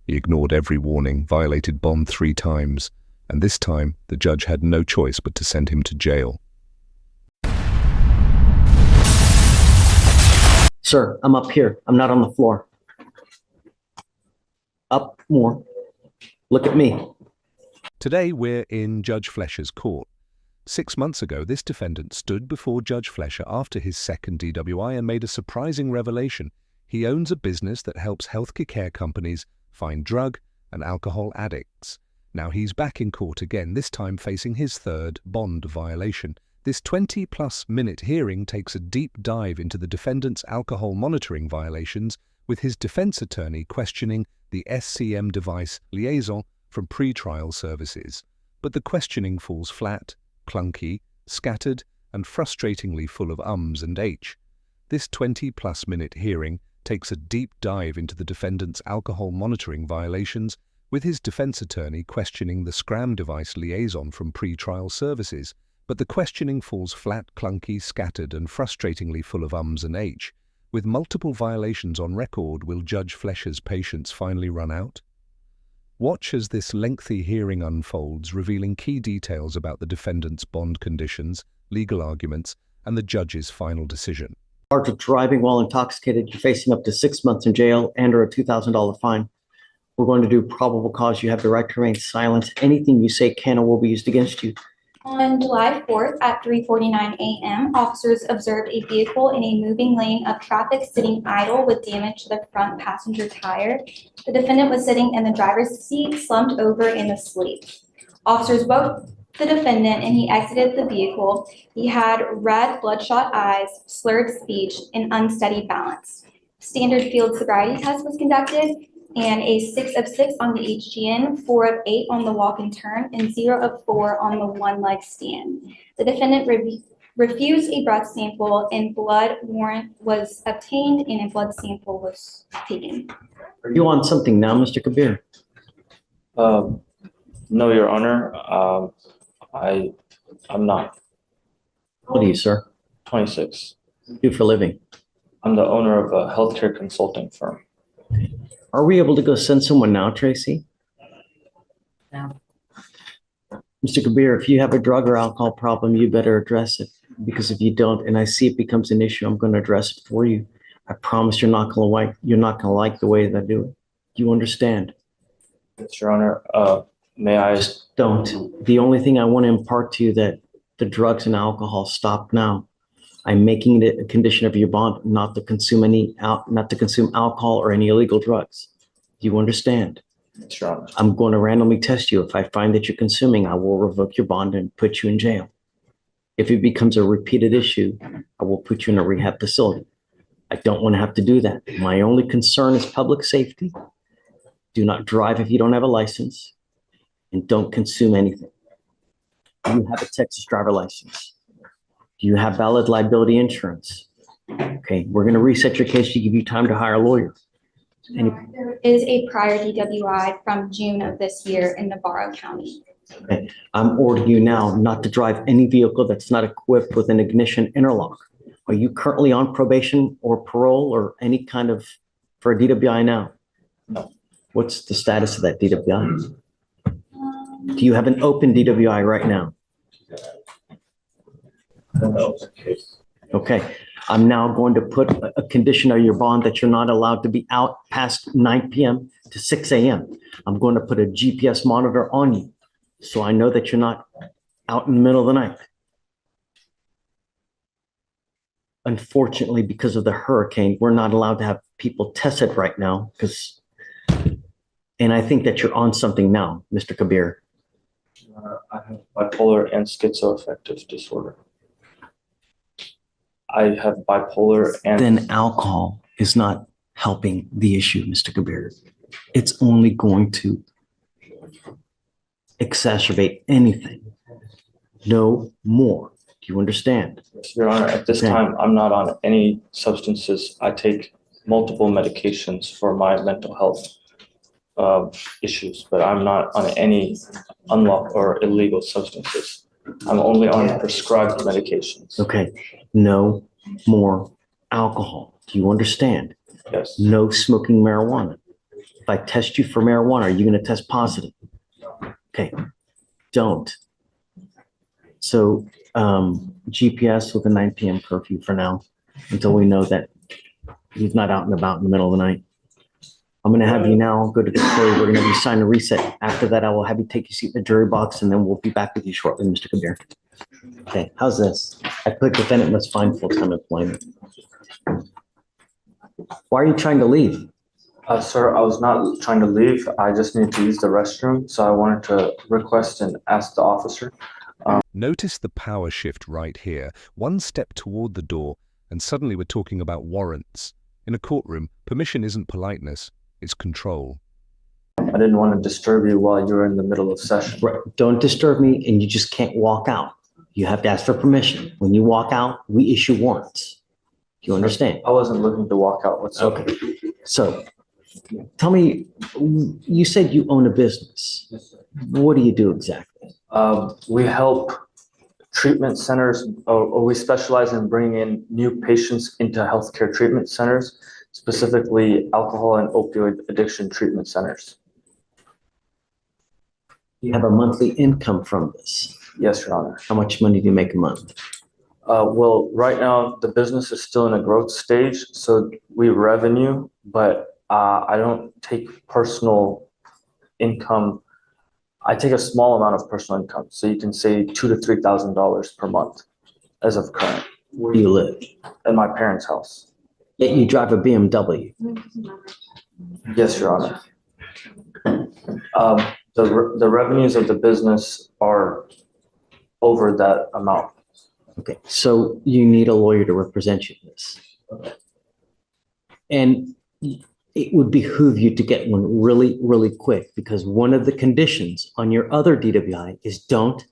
He ignored every warning, violated bond 3 times, and this time the judge had no choice but to send him to jail. Sir, I'm up here. I'm not on the floor. Up more. Look at me. Today we're in Judge Flesher's court. 6 months ago, this defendant stood before Judge Flesher after his second DWI and made a surprising revelation. He owns a business that helps healthcare care companies find drug and alcohol addicts. Now he's back in court again, this time facing his third bond violation. This 20-plus minute hearing takes a deep dive into the defendant's alcohol monitoring violations, with his defense attorney questioning the SCM device liaison from pretrial services. But the questioning falls flat, clunky, scattered, and frustratingly full of ums and ahs. This 20-plus minute hearing takes a deep dive into the defendant's alcohol monitoring violations, with his defense attorney questioning the SCRAM device liaison from pretrial services. But the questioning falls flat, clunky, scattered, and frustratingly full of ums and ahs. With multiple violations on record, will Judge Flesher's patience finally run out? Watch as this lengthy hearing unfolds, revealing key details about the defendant's bond conditions, legal arguments, and the judge's final decision. Charge of driving while intoxicated, you're facing up to 6 months in jail and or a $2,000 fine. We're going to do probable cause. You have the right to remain silent. Anything you say can or will be used against you. On July 4th at 3:49 a.m., officers observed a vehicle in a moving lane of traffic sitting idle with damage to the front passenger tire. The defendant was sitting in the driver's seat, slumped over and asleep. Officers woke the defendant and he exited the vehicle. He had red, bloodshot eyes, slurred speech, and unsteady balance. Standard field sobriety test was conducted, and a 6 of 6 on the HGN, 4 of 8 on the walk and turn, and 0 of 4 on the one-leg stand. The defendant refused a breath sample, and blood warrant was obtained, and a blood sample was taken. Are you on something now, Mr. Kabir? No, Your Honor. I'm not. How old are you, sir? 26. What do you do for a living? I'm the owner of a healthcare consulting firm. Are we able to go send someone now, Tracy? No. Mr. Kabir, if you have a drug or alcohol problem, you better address it. Because if you don't, and I see it becomes an issue, I'm going to address it for you. I promise you're not going to like the way that I do it. Do you understand? Yes, Your Honor. May I? Don't. The only thing I want to impart to you that the drugs and alcohol stop now. I'm making it a condition of your bond not to consume alcohol or any illegal drugs. Do you understand? Yes, Your Honor. I'm going to randomly test you. If I find that you're consuming, I will revoke your bond and put you in jail. If it becomes a repeated issue, I will put you in a rehab facility. I don't want to have to do that. My only concern is public safety. Do not drive if you don't have a license, and don't consume anything. Do you have a Texas driver license? Do you have valid liability insurance? Okay, we're going to reset your case to give you time to hire a lawyer. There is a prior DWI from June of this year in Navarro County. Okay, I'm ordering you now not to drive any vehicle that's not equipped with an ignition interlock. Are you currently on probation or parole or any kind of, for a DWI now? No. What's the status of that DWI? Do you have an open DWI right now? Okay, I'm now going to put a condition of your bond that you're not allowed to be out past 9 p.m. to 6 a.m. I'm going to put a GPS monitor on you so I know that you're not out in the middle of the night. Unfortunately, because of the hurricane, we're not allowed to have people tested right now and I think that you're on something now, Mr. Kabir. I have bipolar and schizoaffective disorder. I have bipolar and... Then alcohol is not helping the issue, Mr. Kabir. It's only going to exacerbate anything. No more. Do you understand? Yes, Your Honor, at this time, I'm not on any substances. I take multiple medications for my mental health issues, but I'm not on any unlawful or illegal substances. I'm only on prescribed medications. Okay, no more alcohol. Do you understand? Yes. No smoking marijuana. If I test you for marijuana, are you going to test positive? Okay, don't. So GPS with a 9 p.m. curfew for now, until we know that he's not out and about in the middle of the night. I'm going to have you now go to the jury. We're going to have you sign a reset. After that, I will have you take your seat in the jury box, and then we'll be back with you shortly, Mr. Kabir. Okay, how's this? I put defendant must find full-time employment. Why are you trying to leave? Sir, I was not trying to leave. I just need to use the restroom. So I wanted to request and ask the officer. Notice the power shift right here. One step toward the door, and suddenly we're talking about warrants. In a courtroom, permission isn't politeness, it's control. I didn't want to disturb you while you were in the middle of session. Right. Don't disturb me, and you just can't walk out. You have to ask for permission. When you walk out, we issue warrants. Do you understand? I wasn't looking to walk out whatsoever. Okay. So tell me, you said you own a business. Yes, sir. What do you do exactly? We help treatment centers, or we specialize in bringing in new patients into healthcare treatment centers, specifically alcohol and opioid addiction treatment centers. You have a monthly income from this. Yes, Your Honor. How much money do you make a month? Well, right now the business is still in a growth stage, so we revenue, but I don't take personal income. I take a small amount of personal income, so you can say $2,000 to $3,000 per month as of current. Where do you live? At my parents' house. Yet you drive a BMW. Yes, Your Honor. The revenues of the business are over that amount. Okay, so you need a lawyer to represent you in this. And it would behoove you to get one really, really quick, because one of the conditions on your other DWI is don't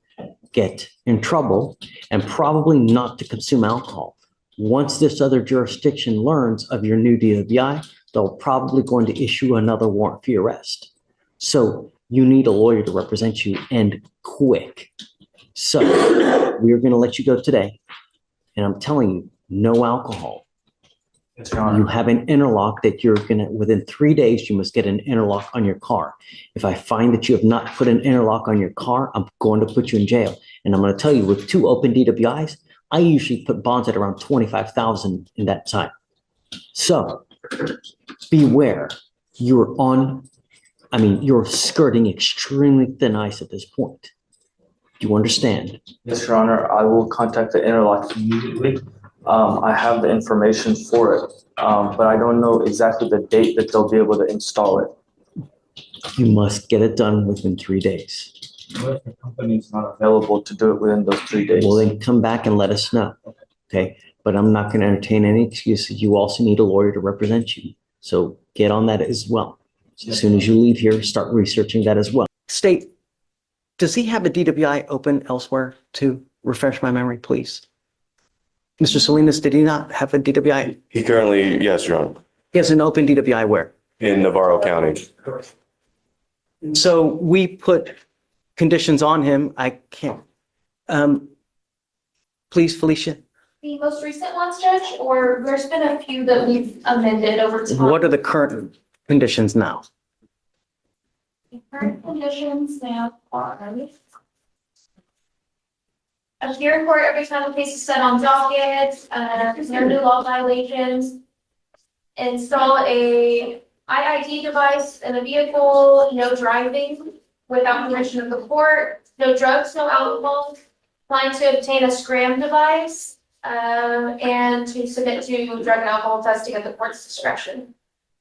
get in trouble and probably not to consume alcohol. Once this other jurisdiction learns of your new DWI, they're probably going to issue another warrant for your arrest. So you need a lawyer to represent you, and quick. So we're going to let you go today. And I'm telling you, no alcohol. Yes, Your Honor. You have an interlock that you're going to, within 3 days, you must get an interlock on your car. If I find that you have not put an interlock on your car, I'm going to put you in jail. And I'm going to tell you, with 2 open DWIs, I usually put bonds at around $25,000 in that time. So beware. You're skirting extremely thin ice at this point. Do you understand? Yes, Your Honor. I will contact the interlock immediately. I have the information for it, but I don't know exactly the date that they'll be able to install it. You must get it done within 3 days. What if the company's not available to do it within those 3 days? Well, then come back and let us know. Okay? But I'm not going to entertain any excuses. You also need a lawyer to represent you. So get on that as well. As soon as you leave here, start researching that as well. State, does he have a DWI open elsewhere to refresh my memory, please? Mr. Salinas, did he not have a DWI? He currently, yes, Your Honor, He has an open DWI where? in Navarro County. So we put conditions on him. I can't. Please, Felicia, The most recent ones, Judge, or there's been a few that we've amended over time. what are the current conditions now? The current conditions now are appear in court every time the case is set on docket, there's no new law violations. Install a IID device in the vehicle, no driving without permission of the court, no drugs, no alcohol. Plan to obtain a scram device, and to submit to drug and alcohol testing at the court's discretion.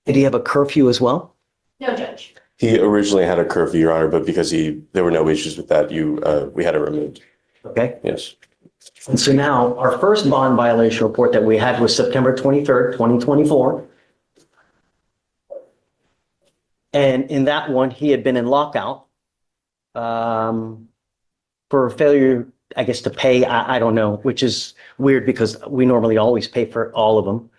Did he have a curfew as well? No, Judge. He originally had a curfew, Your Honor, but because there were no issues with that, we had it removed. Okay. Yes. And so now our first bond violation report that we had was September 23rd, 2024. And in that one, he had been in lockout for failure, I guess, to pay. I don't know, which is weird because we normally always pay for all of them.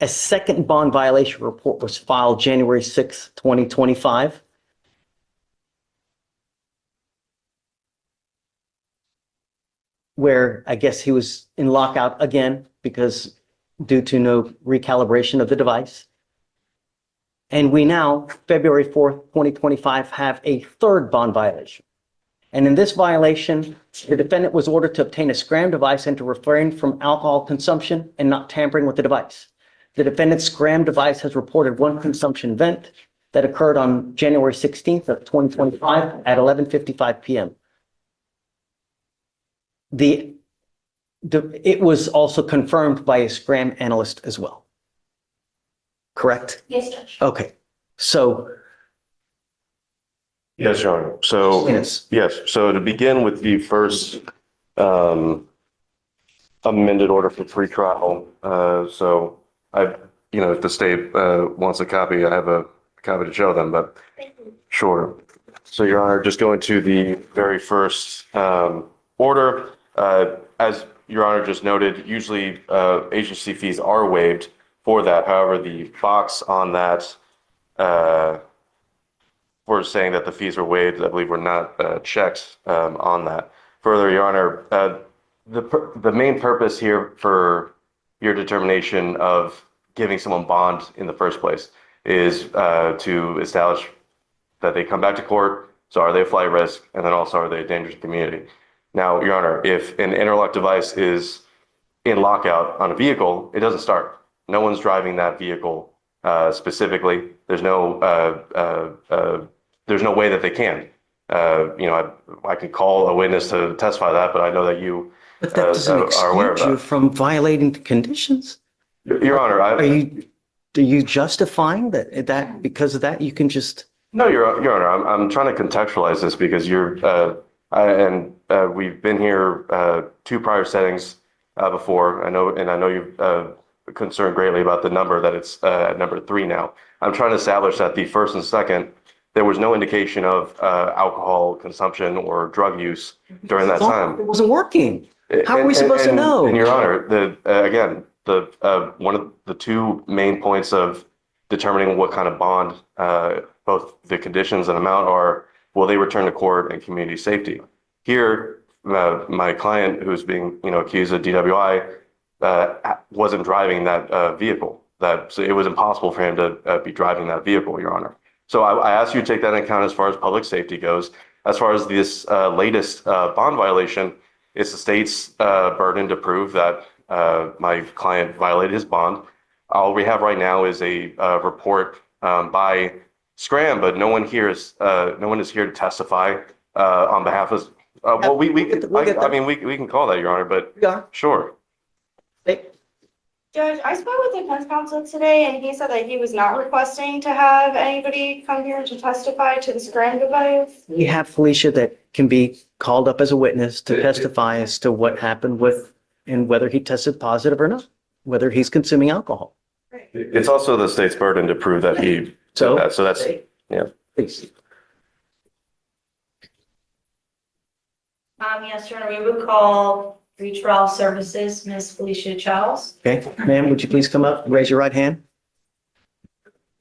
A second bond violation report was filed January 6th, 2025. Where I guess he was in lockout again because due to no recalibration of the device. And we now, February 4th, 2025, have a third bond violation. And in this violation, the defendant was ordered to obtain a scram device and to refrain from alcohol consumption and not tampering with the device. The defendant's scram device has reported one consumption event that occurred on January 16th of 2025 at 11:55 p.m. It was also confirmed by a scram analyst as well. Correct? Yes, Judge. Okay. So, Yes, Your Honor. So, yes. yes, so to begin with the first amended order for pretrial, so if the state wants a copy, I have a copy to show them, but sure. So, Your Honor, just going to the very first order, as Your Honor just noted, usually agency fees are waived for that. However, the box on that for saying that the fees were waived, I believe were not checked on that. Further, Your Honor, the main purpose here for your determination of giving someone bond in the first place is to establish that they come back to court. So are they a flight risk? And then also, are they a danger to the community? Now, Your Honor, if an interlock device is in lockout on a vehicle, it doesn't start. No one's driving that vehicle specifically. There's no way that they can. I can call a witness to testify that, but I know that you But that doesn't are aware of exclude you that. from violating the conditions. Your Honor, Are you justifying that because of that you can just? No, Your Honor, I'm trying to contextualize this because we've been here two prior settings before. I know you've concerned greatly about the number that it's at number 3 now. I'm trying to establish that the first and second, there was no indication of alcohol consumption or drug use during that time. It wasn't working. How are we supposed to know? And Your Honor, one of the two main points of determining what kind of bond, both the conditions and amount are, will they return to court and community safety? Here, my client who's being accused of DWI wasn't driving that vehicle. So it was impossible for him to be driving that vehicle, Your Honor. So I ask you to take that into account as far as public safety goes. As far as this latest bond violation, it's the state's burden to prove that my client violated his bond. All we have right now is a report by Scram, but no one is here to testify on behalf of. We can call that, Your Honor, but Yeah. sure. Judge, I spoke with the defense counsel today and he said that he was not requesting to have anybody come here to testify to the scram device. We have Felicia that can be called up as a witness to testify as to what happened with and whether he tested positive or not, whether he's consuming alcohol. It's also the state's burden to prove that he did So that. So that's, yeah. Please. Yes, Your Honor, we would call pretrial services, Ms. Felicia Charles. Okay, ma'am, would you please come up, raise your right hand?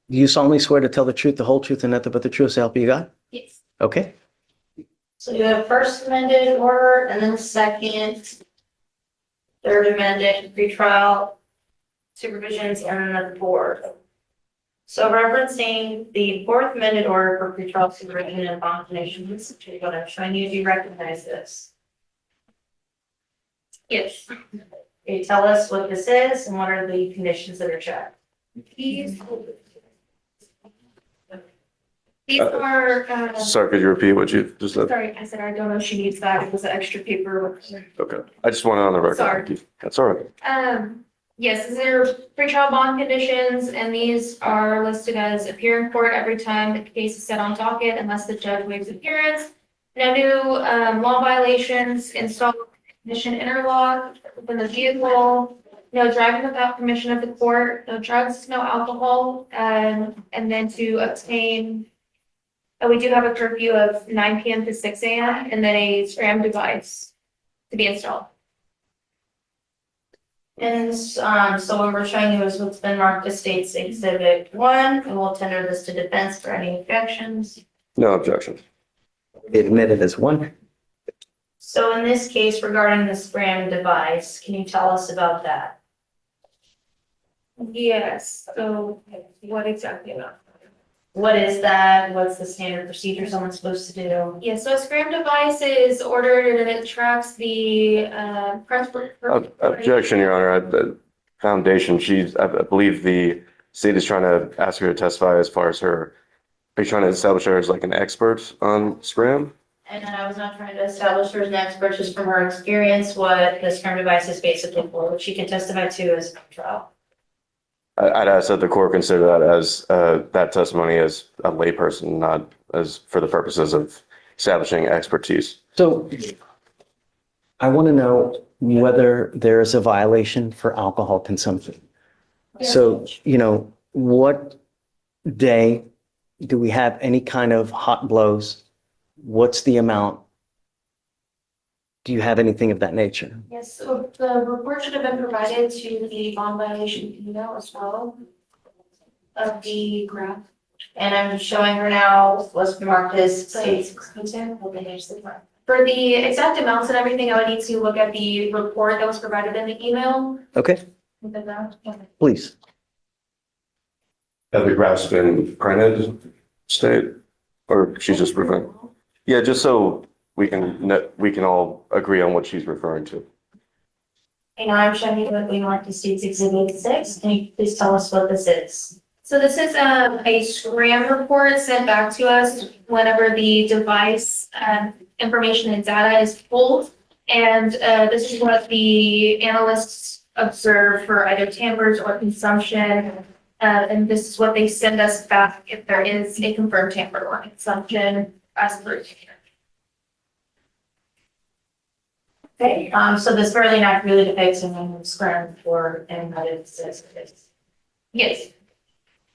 Do you solemnly swear to tell the truth, the whole truth, and nothing but the truth, so help you God? Yes. Okay, So you have first amended order and then second, third amended pretrial supervisions and then the board. So referencing the fourth amended order for pretrial supervision and bond conditions, I'm showing you, do you recognize this? Yes. Can you tell us what this is and what are the conditions that are checked? These are, Sorry, could you repeat what you just said? sorry, I said I don't know if she needs that. It was an extra paper. Okay. I just want it on the record. Sorry. That's all right. Yes, these are pretrial bond conditions, and these are listed as appear in court every time the case is set on docket unless the judge waives appearance. No new law violations, install ignition interlock within the vehicle, no driving without permission of the court, no drugs, no alcohol, and then to obtain, we do have a curfew of 9 p.m. to 6 a.m. and then a scram device to be installed. And so what we're showing you is what's been marked as State's Exhibit 1, and we'll tender this to defense for any objections. No objections. admitted as one. So in this case regarding the scram device, can you tell us about that? Yes, so what exactly about? What is that? What's the standard procedure someone's supposed to do? Yeah, so a scram device is ordered and it tracks the, press. Objection, Your Honor. The foundation, I believe the state is trying to ask her to testify as far as are you trying to establish her as like an expert on Scram? And then I was not trying to establish her as an expert, just from her experience, what the scram device is basically for, which she can testify to as a trial. I'd ask that the court consider that as that testimony as a layperson, not as for the purposes of establishing expertise. So I want to know whether there is a violation for alcohol consumption. So, what day do we have any kind of hot blows? What's the amount? Do you have anything of that nature? Yes, so the report should have been provided to the bond violation email as well of the graph. And I'm showing her now what's marked as states. For the exact amounts and everything, I would need to look at the report that was provided in the email. Okay, please. Have the graphs been printed, state, or she's just referring? Yeah, just so we can all agree on what she's referring to. And I'm showing you what we marked as states exhibit 6. Can you please tell us what this is? So this is a scram report sent back to us whenever the device information and data is pulled. And this is what the analysts observe for either tampers or consumption. And this is what they send us back if there is a confirmed tamper or consumption as per. Okay, so this fairly accurately depicts a scram for anybody says this. Yes.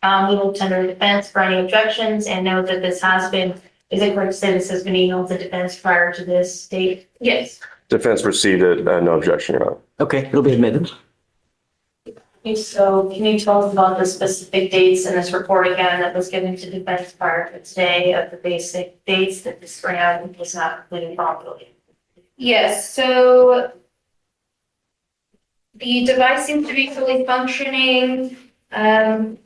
We will tender defense for any objections and note that this has been, is it correct to say this has been emailed to defense prior to this date? Yes. Defense received it, no objection, Your Honor. Okay, it'll be admitted. Okay, so can you tell us about the specific dates in this report again that was given to defense prior to today of the basic dates that the scram was not completed properly? Yes, so the device seems to be fully functioning. And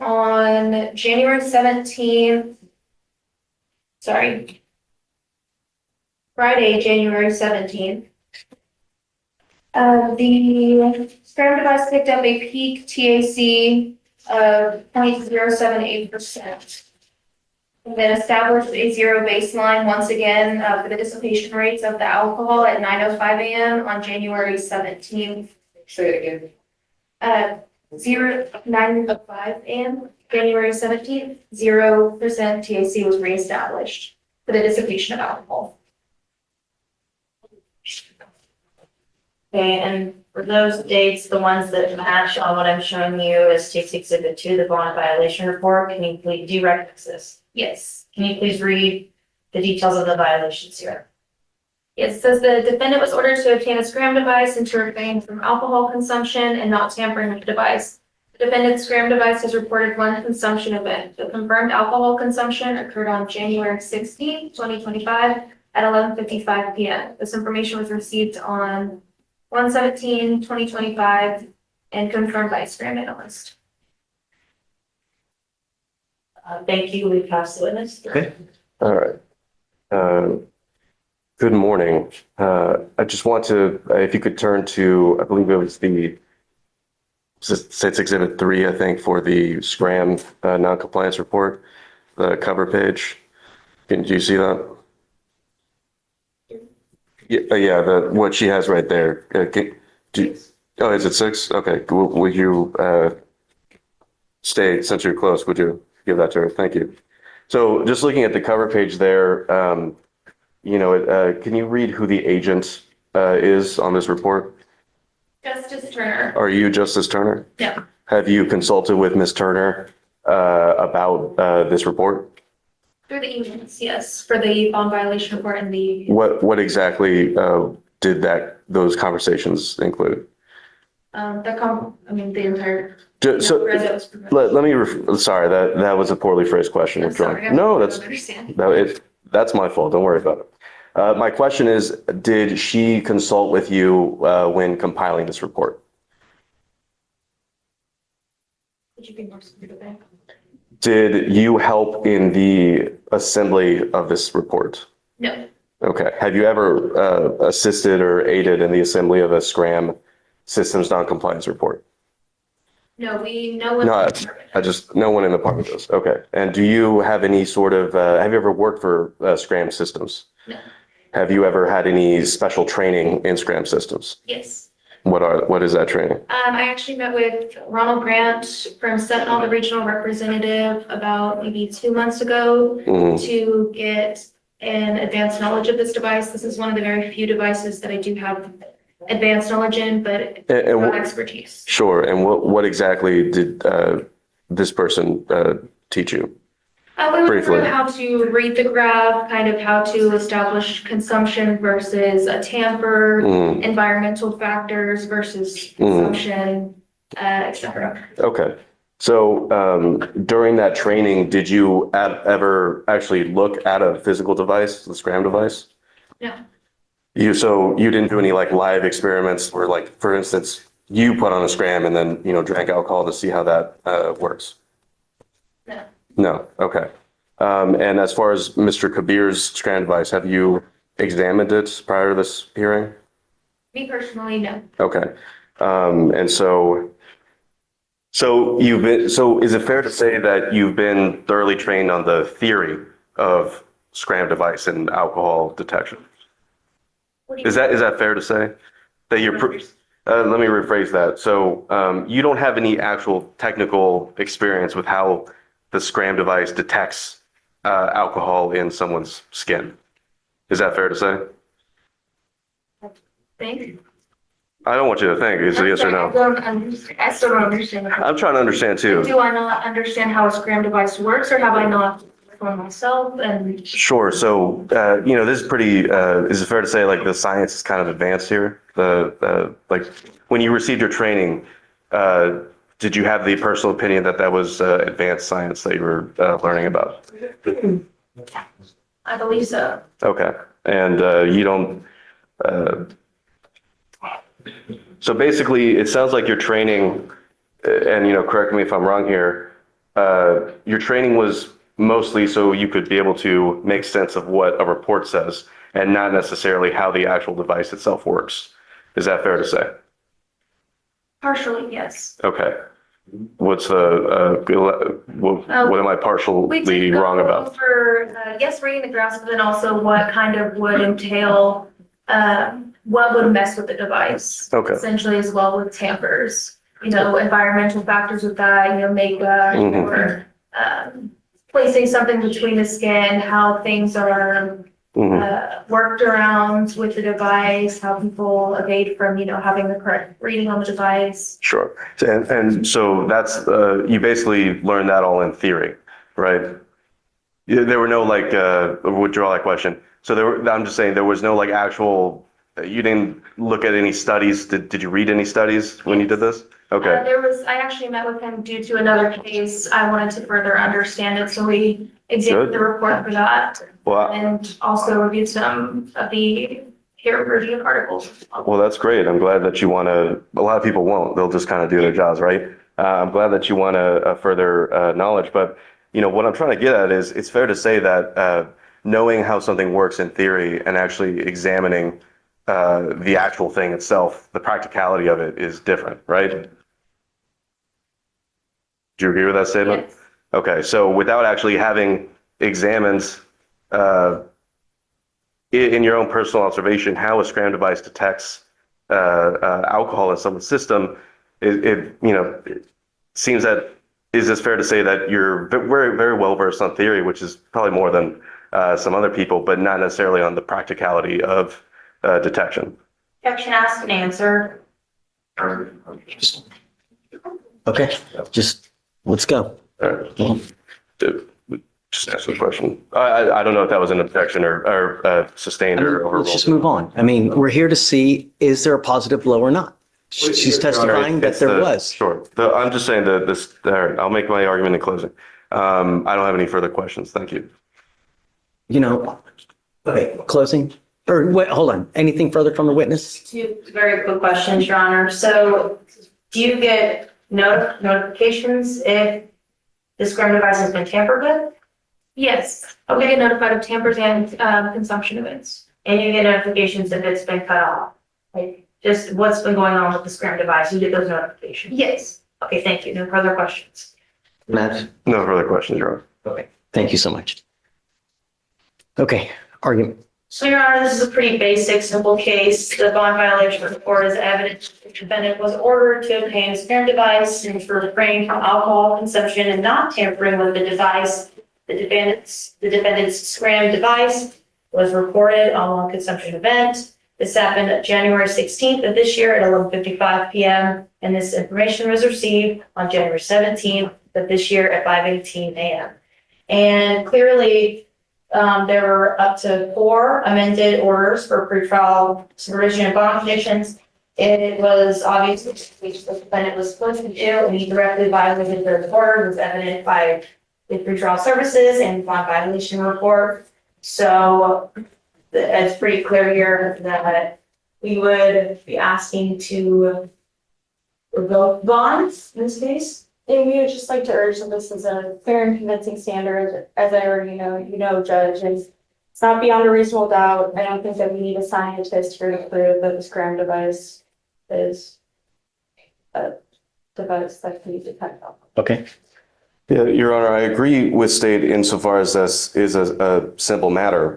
on January 17th, Friday, January 17th, the scram device picked up a peak TAC of 0.078%. And then established a zero baseline once again for the dissipation rates of the alcohol at 9:05 a.m. on January 17th. Say it again. 9:05 a.m. January 17th, 0% TAC was reestablished for the dissipation of alcohol. Okay, and for those dates, the ones that match on what I'm showing you as State's Exhibit 2, the bond violation report, can you please, do you recognize this? Yes. Can you please read the details of the violations here? It says the defendant was ordered to obtain a scram device and to refrain from alcohol consumption and not tampering with the device. The defendant's scram device has reported one consumption event. The confirmed alcohol consumption occurred on January 16, 2025 at 11:55 p.m. This information was received on 1/17/2025 and confirmed by a scram analyst. Thank you. We pass the witness. Okay. All right. Good morning. I just want to, if you could turn to, I believe it was the State's Exhibit 3, I think, for the Scram non-compliance report, the cover page. Do you see that? Yeah, what she has right there. Oh, is it 6? Okay. Would you stay, since you're close, would you give that to her? Thank you. So just looking at the cover page there, can you read who the agent is on this report? Justice Turner. Are you Justice Turner? No. Have you consulted with Ms. Turner about this report? Through the emails, yes, for the bond violation report and the. What exactly did those conversations include? The entire. So let me, sorry, that was a poorly phrased question. I'm sorry, No, I don't understand. that's my fault. Don't worry about it. My question is, did she consult with you when compiling this report? Would you be more specific? Did you help in the assembly of this report? No, Okay. Have you ever assisted or aided in the assembly of a SCRAM systems noncompliance report? no, no one. No, no one in the department does. Okay. And do you have any sort of, have you ever worked for SCRAM systems? No. Have you ever had any special training in SCRAM systems? Yes. What is that training? I actually met with Ronald Grant from Sentinel, the regional representative, about maybe 2 months ago Mhm. to get an advanced knowledge of this device. This is one of the very few devices that I do have advanced knowledge in, but not expertise. Sure. And what exactly did this person teach you? We went Briefly. through how to read the graph, kind of how to establish consumption versus a tamper, Mhm. environmental factors versus consumption, et cetera. Okay. So during that training, did you ever actually look at a physical device, the SCRAM device? No. So you didn't do any like live experiments where, like, for instance, you put on a SCRAM and then, drank alcohol to see how that works? No. No. Okay. And as far as Mr. Kabir's SCRAM device, have you examined it prior to this hearing? Me personally, no. Okay. And so is it fair to say that you've been thoroughly trained on the theory of SCRAM device and alcohol detection? What do you Is that fair to say? That let me rephrase that. So you don't have any actual technical experience with how the SCRAM device detects alcohol in someone's skin. Is that fair to say? think? I don't want you to think. It's a yes or no. I still don't understand. I'm trying to understand too. Do I not understand how a SCRAM device works, or have I not for myself? And Sure. So, this is pretty, is it fair to say like the science is kind of advanced here? Like when you received your training, did you have the personal opinion that that was advanced science that you were learning about? I believe so. Okay. And you don't, so basically it sounds like your training, and correct me if I'm wrong here, your training was mostly so you could be able to make sense of what a report says and not necessarily how the actual device itself works. Is that fair to say? Partially, yes. Okay. What's what am I partially wrong about? Yes, reading the graphs, but then also what kind of would entail, what would mess with the device. Okay. Essentially, as well with tampers, environmental factors with that, makeup or placing something between the skin, how things are worked around with the device, how people evade from, having the correct reading on the device. Sure. And so that's, you basically learned that all in theory, right? There were no withdraw that question. So I'm just saying there was no actual, you didn't look at any studies. Did you read any studies when you did this? Okay. I actually met with him due to another case. I wanted to further understand it, so we examined the report for that. Well, and also reviewed some of the peer-reviewed articles. Well, that's great. I'm glad that you want to, a lot of people won't. They'll just kind of do their jobs, right? I'm glad that you want to further knowledge. But, what I'm trying to get at is it's fair to say that knowing how something works in theory and actually examining the actual thing itself, the practicality of it is different, right? Do you agree with that statement? Yes. Okay, so without actually having examined in your own personal observation how a SCRAM device detects alcohol in someone's system, it seems that, is this fair to say that you're very, very well versed on theory, which is probably more than some other people, but not necessarily on the practicality of detection? Question asked and answered. Okay, just let's go. All right. Just ask the question. I don't know if that was an objection or sustained or overruled. Let's just move on. I mean, we're here to see, is there a positive blow or not? She's testifying that there was. Sure. I'm just saying that this, I'll make my argument in closing. I don't have any further questions. Thank you. Okay, closing. Or wait, hold on. Anything further from the witness? Two very quick questions, Your Honor. So do you get notifications if the scram device has been tampered with? Yes, we get notified of tampers and consumption events. And you get notifications if it's been cut off? Like, just what's been going on with the scram device? You get those notifications? Yes. Okay, thank you. No further questions. Matt, No further questions, Your Honor. okay, thank you so much. Okay, argument. So, Your Honor, this is a pretty basic, simple case. The bond violation report is evidence the defendant was ordered to obtain a scram device and for refraining from alcohol consumption and not tampering with the device. The defendant's scram device was reported on one consumption event. This happened January 16th of this year at 11:55 p.m. And this information was received on January 17th of this year at 5:18 a.m. And clearly, there were up to 4 amended orders for pretrial supervision and bond conditions. It was obvious which the defendant was supposed to do, and he directly violated the order, was evident by the pretrial services and bond violation report. So it's pretty clear here that we would be asking to revoke bonds in this case. And we would just like to urge that this is a fair and convincing standard, as I already know, Judge, and it's not beyond a reasonable doubt. I don't think that we need a scientist here to prove that the scram device is a device that can be depended on. Okay, Yeah, Your Honor, I agree with State insofar as this is a simple matter.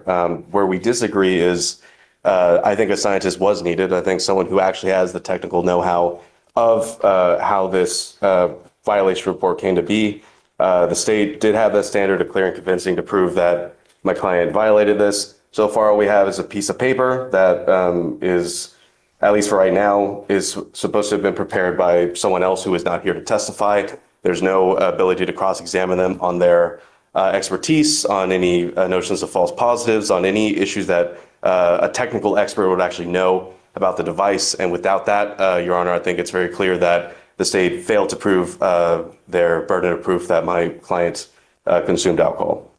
Where we disagree is, I think a scientist was needed. I think someone who actually has the technical know-how of how this violation report came to be. The state did have that standard of clear and convincing to prove that my client violated this. So far, all we have is a piece of paper that is, at least for right now, is supposed to have been prepared by someone else who is not here to testify. There's no ability to cross-examine them on their expertise, on any notions of false positives, on any issues that a technical expert would actually know about the device. And without that, Your Honor, I think it's very clear that the state failed to prove their burden of proof that my client consumed alcohol.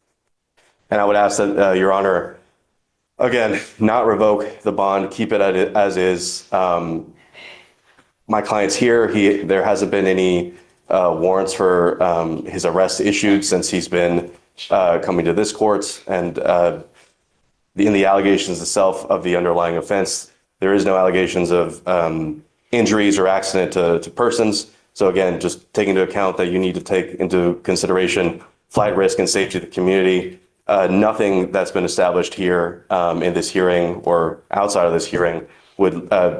And I would ask that, Your Honor, again, not revoke the bond, keep it as is. My client's here. There hasn't been any warrants for his arrest issued since he's been coming to this court. And in the allegations itself of the underlying offense, there is no allegations of injuries or accident to persons. So again, just take into account that you need to take into consideration flight risk and safety of the community. Nothing that's been established here in this hearing or outside of this hearing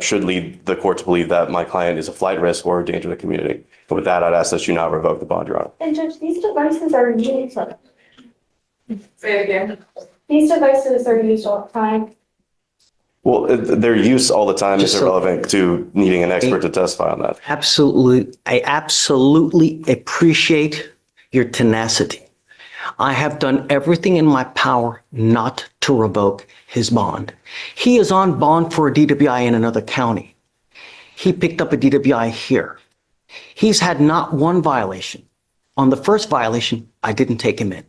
should lead the court to believe that my client is a flight risk or a danger to the community. And with that, I'd ask that you not revoke the bond, Your Honor. And Judge, these devices are used. Say it again. These devices are used all the time. Well, their use all the time is Just so- irrelevant to needing an expert to testify on that. absolutely. I absolutely appreciate your tenacity. I have done everything in my power not to revoke his bond. He is on bond for a DWI in another county. He picked up a DWI here. He's had not one violation. On the first violation, I didn't take him in.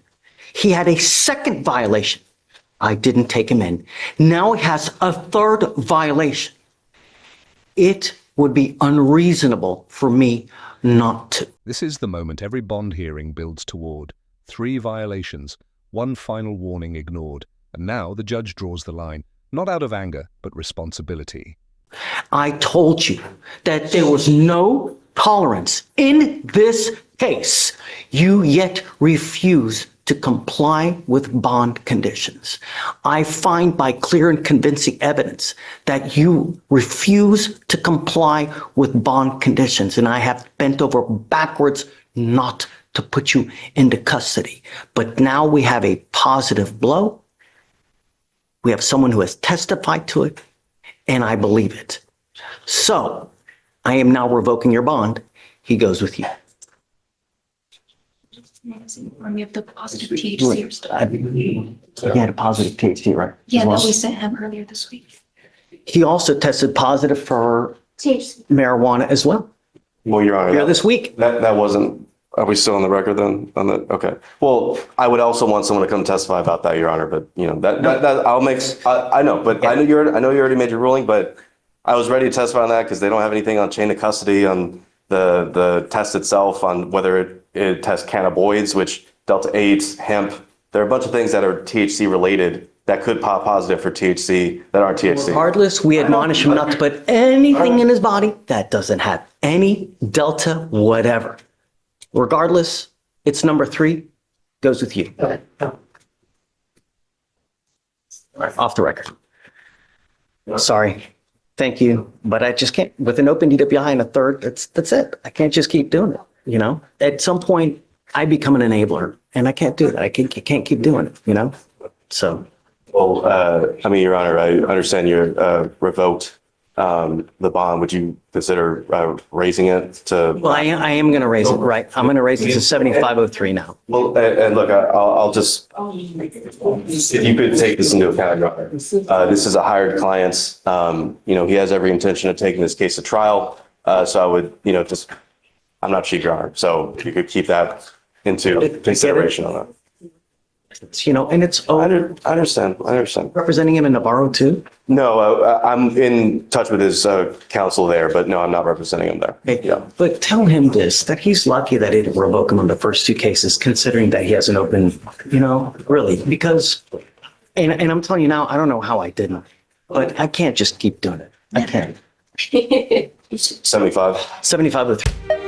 He had a second violation. I didn't take him in. Now he has a third violation. It would be unreasonable for me not to. This is the moment every bond hearing builds toward. 3 violations, 1 final warning ignored, and now the judge draws the line, not out of anger, but responsibility. I told you that there was no tolerance in this case. You yet refuse to comply with bond conditions. I find by clear and convincing evidence that you refuse to comply with bond conditions, and I have bent over backwards not to put you into custody. But now we have a positive blow. We have someone who has testified to it, and I believe it. So I am now revoking your bond. He goes with you. We have the positive THC or stuff. He had a positive THC, right? Yeah, As well. that we sent him earlier this week. He also tested positive for THC. marijuana as well. Well, Your Honor, Yeah, this week. that wasn't, are we still on the record then on that? Okay. Well, I would also want someone to come testify about that, Your Honor, but you know, that I'll make, I know, but I know you already made your ruling, but I was ready to testify on that because they don't have anything on chain of custody on the test itself on whether it it tests cannabinoids, which delta-8, hemp. There are a bunch of things that are THC related that could pop positive for THC that aren't THC. Regardless, we admonish him not to put anything in his body that doesn't have any delta whatever. Regardless, it's number 3, goes with you. Off the record. Sorry. Thank you. But I just can't, with an open DWI and a third, that's it. I can't just keep doing it. You know, at some point I become an enabler and I can't do that. I can't keep doing it, you know? So. Well, I mean, Your Honor, I understand you're revoked the bond. Would you consider raising it to? Well, I am going to raise it, right? I'm going to raise it to 7503 now. Well, and look, I'll just, if you could take this into account, Your Honor. This is a hired client. You know, he has every intention of taking this case to trial. So I would, you know, just, I'm not cheap, Your Honor. So if you could keep that into consideration on that. It's, you know, and it's I understand. representing him in Navarro too. No, I'm in touch with his counsel there, but no, I'm not representing him there. Yeah. But tell him this, that he's lucky that they didn't revoke him on the first 2 cases, considering that he has an open, you know, really, because, and I'm telling you now, I don't know how I didn't, but I can't just keep doing it. I can't. 75. 75 with